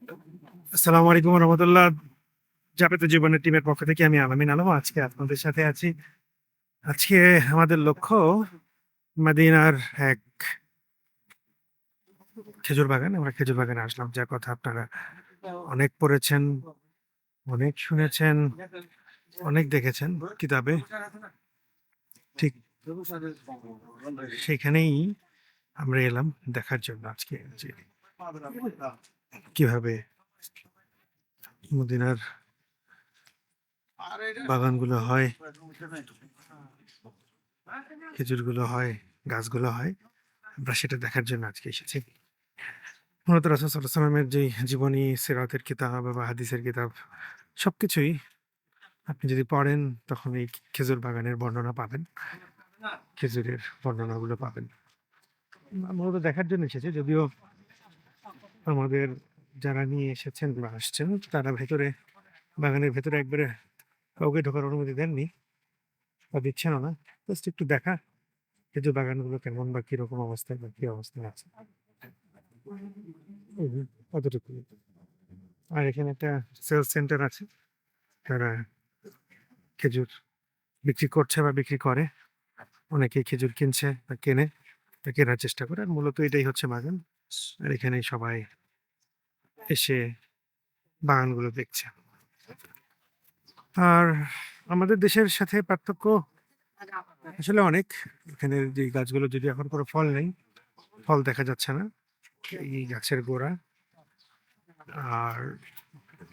আসসালামু আলাইকুম রহমতুল্লাহ। যাপিত জীবনের টিমের পক্ষ থেকে আমি আলামিন আলম আজকে আপনাদের সাথে আছি। আজকে আমাদের লক্ষ্য মদিনার এক খেজুর বাগান। আমরা খেজুর বাগানে আসলাম, যার কথা আপনারা অনেক পড়েছেন, অনেক শুনেছেন, অনেক দেখেছেন কিতাবে। ঠিক সেখানেই আমরা এলাম দেখার জন্য আজকে যে কিভাবে মদিনার বাগানগুলো হয়, খেজুরগুলো হয়, গাছগুলো হয়। আমরা সেটা দেখার জন্য আজকে এসেছি। মূলত রাসূল সাল্লাল্লাহু আলাইহি ওয়াসাল্লামের যে জীবনী, সিরাতের কিতাব বা হাদিসের কিতাব সবকিছুই আপনি যদি পড়েন তখন এই খেজুর বাগানের বর্ণনা পাবেন, খেজুরের বর্ণনাগুলো পাবেন। মূলত দেখার জন্য এসেছি, যদিও আমাদের যারা নিয়ে এসেছেন বা আসছেন তারা বাগানের ভেতরে একবারে কাউকে ঢোকার অনুমতি দেননি বা দিচ্ছেনও না। জাস্ট একটু দেখা খেজুর বাগানগুলো কেমন বা কিরকম অবস্থায় বা কি অবস্থায় আছে, এই যে অতটুকু। আর এখানে একটা সেলস সেন্টার আছে, তারা খেজুর বিক্রি করছে বা বিক্রি করে। অনেকেই খেজুর কিনছে বা কেনে বা কেনার চেষ্টা করে। আর মূলত এটাই হচ্ছে বাগান। আর এখানেই সবাই এসে বাগানগুলো দেখছে। আর আমাদের দেশের সাথে পার্থক্য আসলে অনেক। এখানের যে গাছগুলো, যদি এখন কোনো ফল নেই, ফল দেখা যাচ্ছে না, এই গাছের গোড়া আর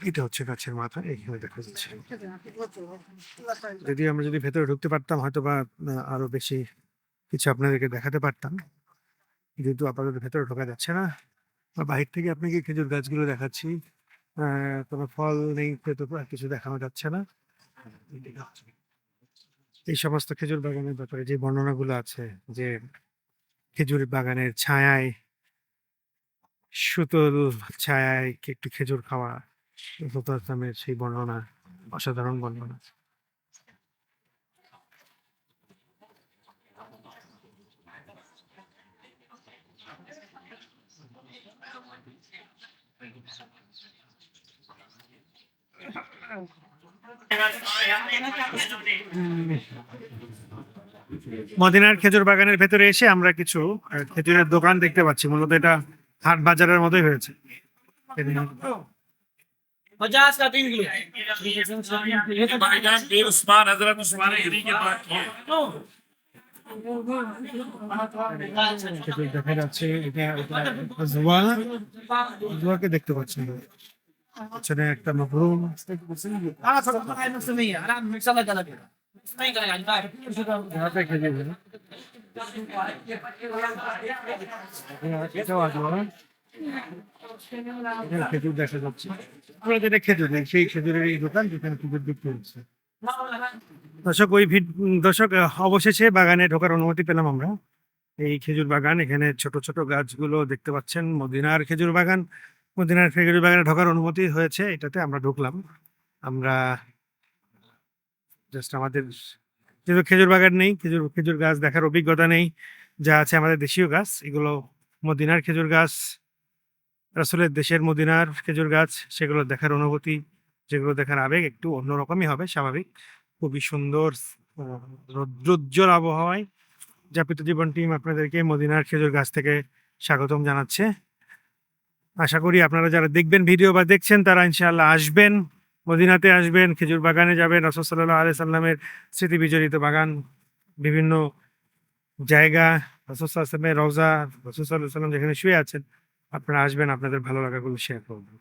এটা হচ্ছে গাছের মাথা, এখানে দেখা যাচ্ছে। যদি ভেতরে ঢুকতে পারতাম হয়তো বা আরো বেশি কিছু আপনাদেরকে দেখাতে পারতাম, যেহেতু আপাতত ভেতরে ঢোকা যাচ্ছে না। বা বাহির থেকে আপনাকে খেজুর গাছগুলো দেখাচ্ছি, কোনো ফল নেই, তো কিছু দেখানো যাচ্ছে না। এই সমস্ত খেজুর বাগানের ব্যাপারে যে বর্ণনাগুলো আছে, যে খেজুর বাগানের ছায়ায়, শীতল ছায়ায় একটু খেজুর খাওয়া, রাসূল আসলামের সেই বর্ণনা অসাধারণ বর্ণনা। মদিনার খেজুর বাগানের ভেতরে এসে আমরা কিছু খেজুরের দোকান দেখতে পাচ্ছি। মূলত এটা হাট বাজারের মতোই হয়েছে। पचास का 3 किलो भाईजान पीर उस्मान हजरत उस्मान गनी के पास है। খেজুর দেখা যাচ্ছে, জুয়া, জুয়াকে দেখতে পাচ্ছি। পেছনে একটা মখরুম, انا صدق معي نص 100 انا مكسر لك قلبي ما يقدر يعني হাতে খেজুর এটাও জুয়া, এখানে খেজুর দেখা যাচ্ছে। আমরা যেটা খেজুর নেই, সেই খেজুরের এই দোকান যেখানে খেজুর বিক্রি হচ্ছে। দর্শক, অবশেষে বাগানে ঢোকার অনুমতি পেলাম আমরা। এই খেজুর বাগান, এখানে ছোট ছোট গাছগুলো দেখতে পাচ্ছেন, মদিনার খেজুর বাগান। মদিনার খেজুর বাগানে ঢোকার অনুমতি হয়েছে, এটাতে আমরা ঢুকলাম। আমরা জাস্ট আমাদের, যেহেতু খেজুর বাগান নেই, খেজুর খেজুর গাছ দেখার অভিজ্ঞতা নেই, যা আছে আমাদের দেশীয় গাছ, এগুলো মদিনার খেজুর গাছ, রাসূলের দেশের মদিনার খেজুর গাছ, সেগুলো দেখার অনুভূতি, যেগুলো দেখার আবেগ একটু অন্যরকমই হবে, স্বাভাবিক। খুবই সুন্দর রৌদ্রোজ্জ্বল আবহাওয়ায় যাপিত জীবন টিম আপনাদেরকে মদিনার খেজুর গাছ থেকে স্বাগতম জানাচ্ছে। আশা করি আপনারা যারা দেখবেন ভিডিও বা দেখছেন তারা ইনশাআল্লাহ আসবেন, মদিনাতে আসবেন, খেজুর বাগানে যাবেন। রাসূল সাল্লাল্লাহু আলাইহি সাল্লামের স্মৃতি বিজড়িত বাগান, বিভিন্ন জায়গা, রাসূল সাল্লাল্লাহু আলাইহি সাল্লামের রওজা, রাসূল সাল্লাল্লাহু আলাইহি সাল্লাম যেখানে শুয়ে আছেন, আপনারা আসবেন, আপনাদের ভালো লাগাগুলো শেয়ার করবেন।